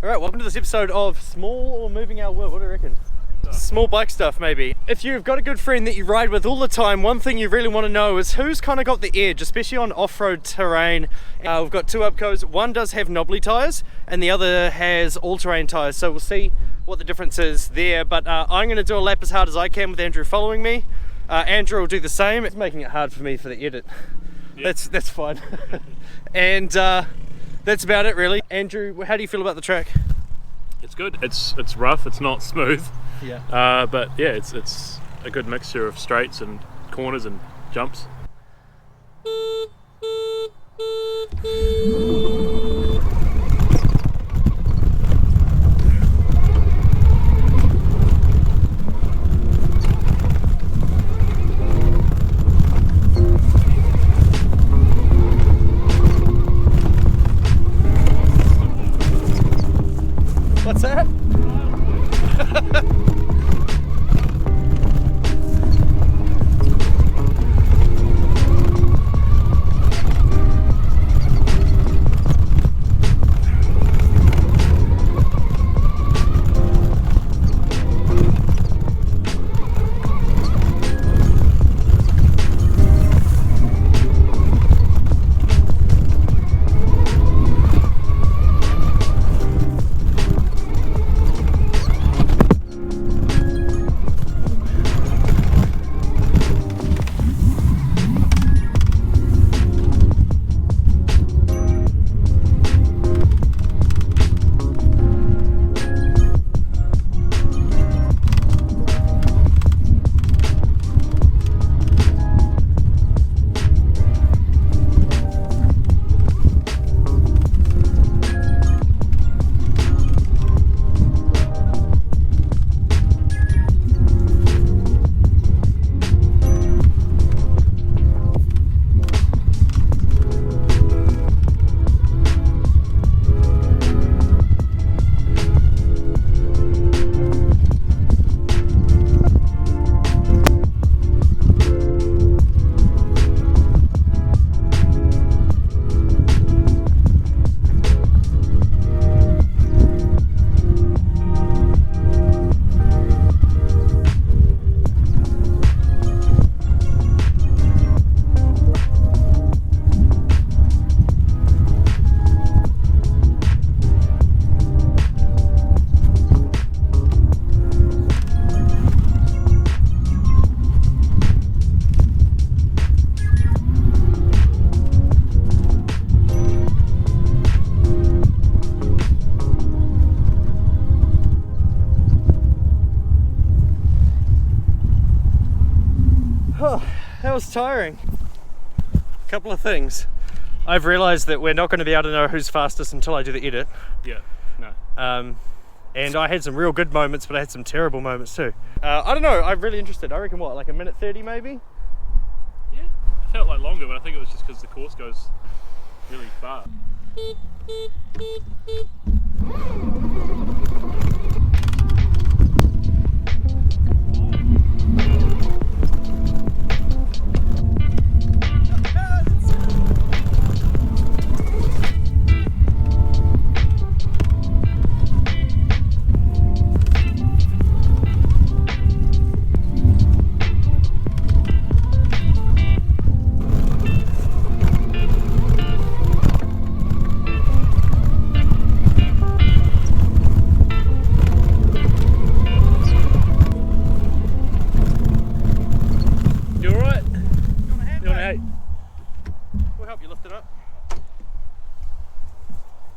Alright, welcome to this episode of Small or Moving Our World. What do you reckon? Small bike stuff, maybe. If you've got a good friend that you ride with all the time, one thing you really want to know is who's kind of got the edge, especially on off-road terrain. We've got two Upcos. One does have knobbly tyres and the other has all-terrain tyres, so we'll see what the difference is there. But I'm going to do a lap as hard as I can with Andrew following me. Andrew will do the same. It's making it hard for me for the edit. Yep. That's fine. And that's about it, really. Andrew, how do you feel about the track? It's good. It's rough. It's not smooth. Yeah. But yeah, it's a good mixture of straights and corners and jumps. What's that? Oh, that was tiring. A couple of things. I've realised that we're not going to be able to know who's fastest until I do the edit. Yeah, no. And I had some real good moments, but I had some terrible moments too. I don't know, I'm really interested. I reckon what, like a minute 30 maybe? Yeah, it felt like longer, but I think it was just because the course goes really far.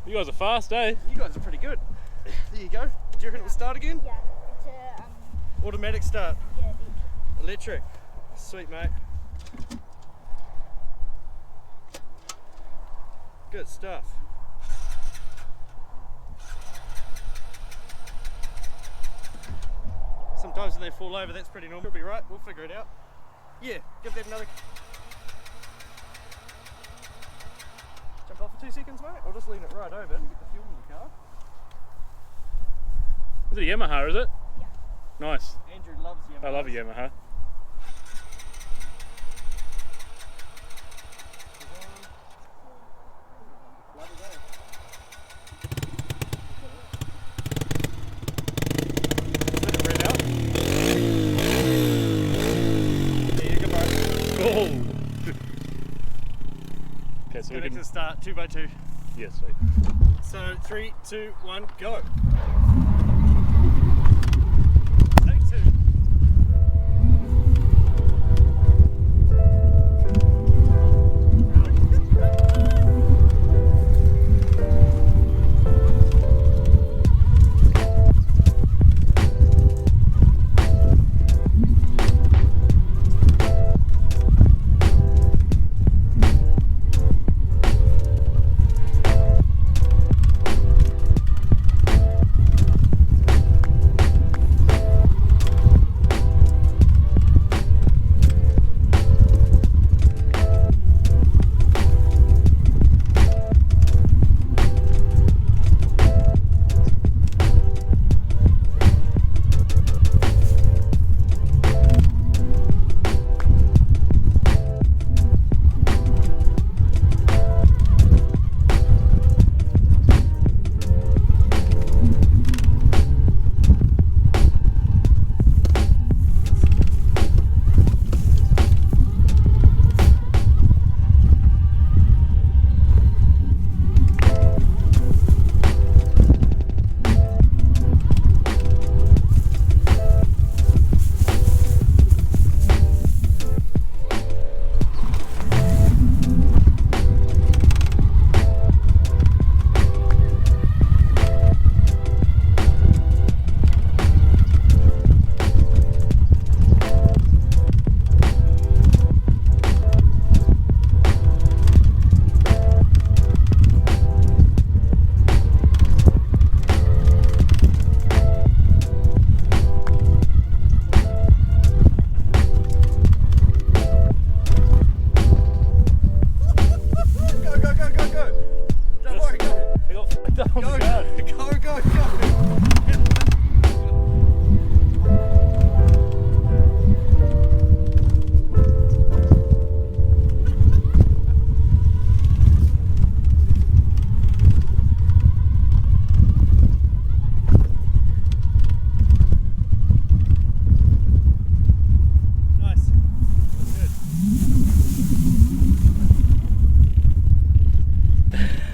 You guys are fast, eh? You guys are pretty good. There you go. Do you reckon it will start again? Yeah, it's a automatic start. yeah, Electric. Sweet, mate. Good stuff. Sometimes when they fall over, that's pretty normal. It'll be right. We'll figure it out. Yeah, give that another. Jump off for 2 seconds, mate. I'll just lean it right over and get the fuel in the car. Is it a Yamaha, is it? Yeah. Nice. Andrew loves Yamaha. I love a Yamaha. to start 2x2. Yes, sweet. So 3, 2, 1, go. Take 2.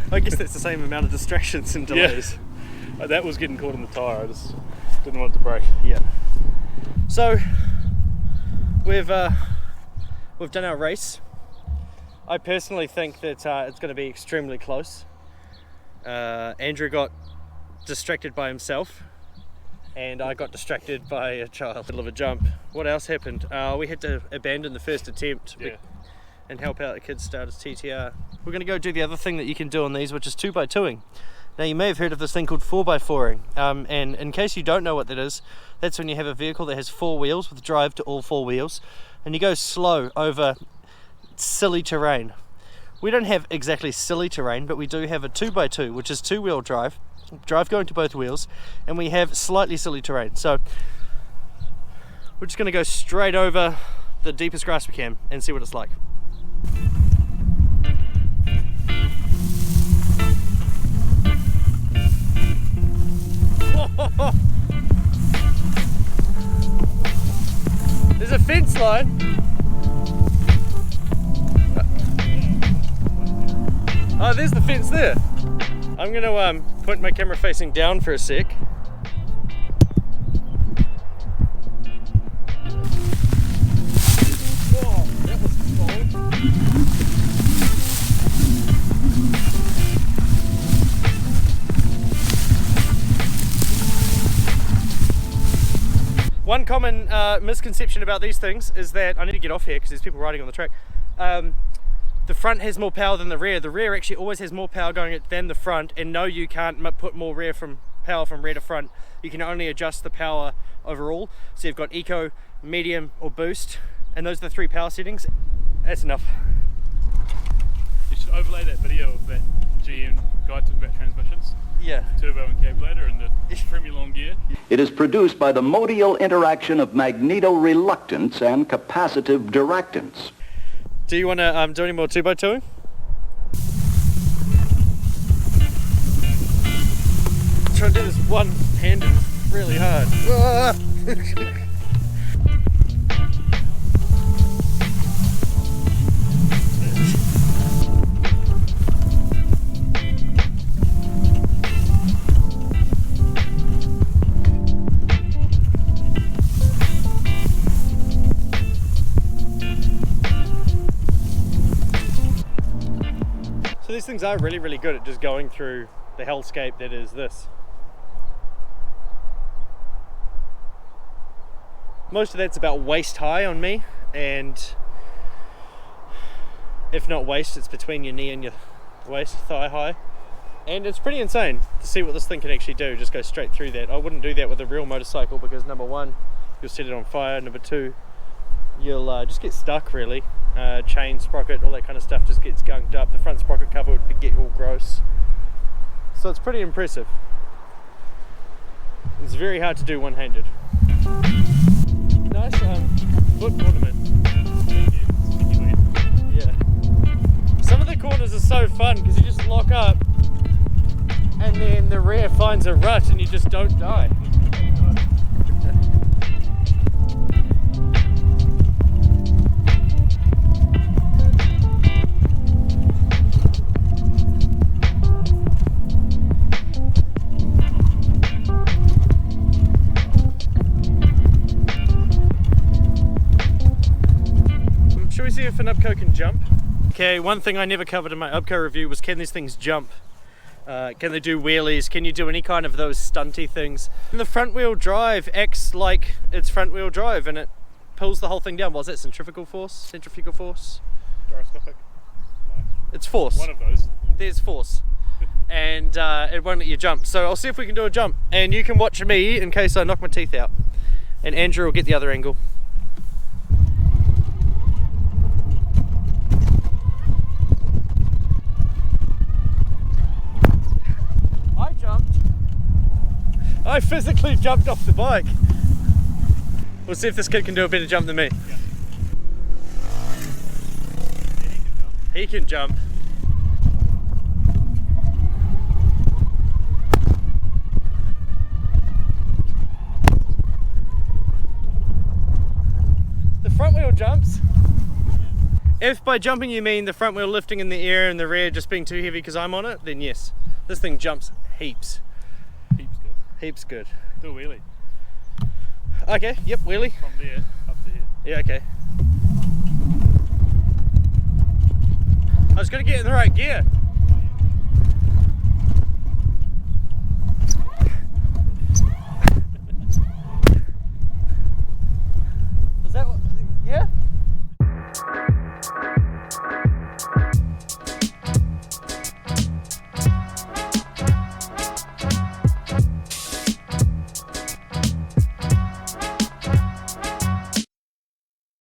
I guess that's the same amount of distractions and delays. Yeah. That was getting caught in the tyre. I just didn't want it to break. Yeah. So we've done our race. I personally think that it's going to be extremely close. Andrew got distracted by himself, and I got distracted by a child in the middle of a jump. What else happened? We had to abandon the first attempt. Yeah. And help out the kids start his TTR. We're going to go do the other thing that you can do on these, which is 2x2ing. Now you may have heard of this thing called 4x4ing, and in case you don't know what that is, that's when you have a vehicle that has 4 wheels with drive to all 4 wheels, and you go slow over silly terrain. We don't have exactly silly terrain, but we do have a 2x2, which is 2-wheel drive going to both wheels, and we have slightly silly terrain. So we're just going to go straight over the deepest grass we can and see what it's like. There's a fence line. Oh, there's the fence there. I'm gonna point my camera facing down for a sec. Whoa, that was cold. One common misconception about these things is that, I need to get off here because there's people riding on the track, the front has more power than the rear. The rear actually always has more power going than the front, and no, you can't put more power from rear to front. You can only adjust the power overall. So you've got eco, medium or boost, and those are the 3 power settings. That's enough. You should overlay that video of that GM guy talking about transmissions. Yeah. Turbo and carburetor and the Premier long gear. It is produced by the modal interaction of magneto-reluctance and capacitive directance. Do you want to do any more 2x2ing? Trying to do this one-handed really hard. these things are really, really good at just going through the hellscape that is this. Most of that's about waist high on me, and if not waist, it's between your knee and your waist, thigh high. And it's pretty insane to see what this thing can actually do, just go straight through that. I wouldn't do that with a real motorcycle because number one, you'll set it on fire, number two, you'll just get stuck really. Chain, sprocket, all that kind of stuff just gets gunked up. The front sprocket cover would get all gross. So it's pretty impressive. It's very hard to do one-handed. Nice foot ornament. Yeah. Some of the corners are so fun because you just lock up and then the rear finds a rut and you just don't die. Shall we see if an UBCO can jump? Okay, one thing I never covered in my UBCO review was, can these things jump? Can they do wheelies? Can you do any kind of those stunty things? And the front wheel drive acts like it's front wheel drive and it pulls the whole thing down. What's that, centrifugal force? Centrifugal force? Gyroscopic? No. It's force. One of those. There's force. And it won't let you jump. So I'll see if we can do a jump. And you can watch me in case I knock my teeth out. And Andrew will get the other angle. I physically jumped off the bike. We'll see if this kid can do a better jump than me. Yeah. He can jump. The front wheel jumps. If by jumping you mean the front wheel lifting in the air and the rear just being too heavy because I'm on it, then yes, this thing jumps heaps. Heaps good. Heaps good. Do a wheelie. Okay, yep, wheelie. From there up to here. Yeah, okay. I was gonna get in the right gear.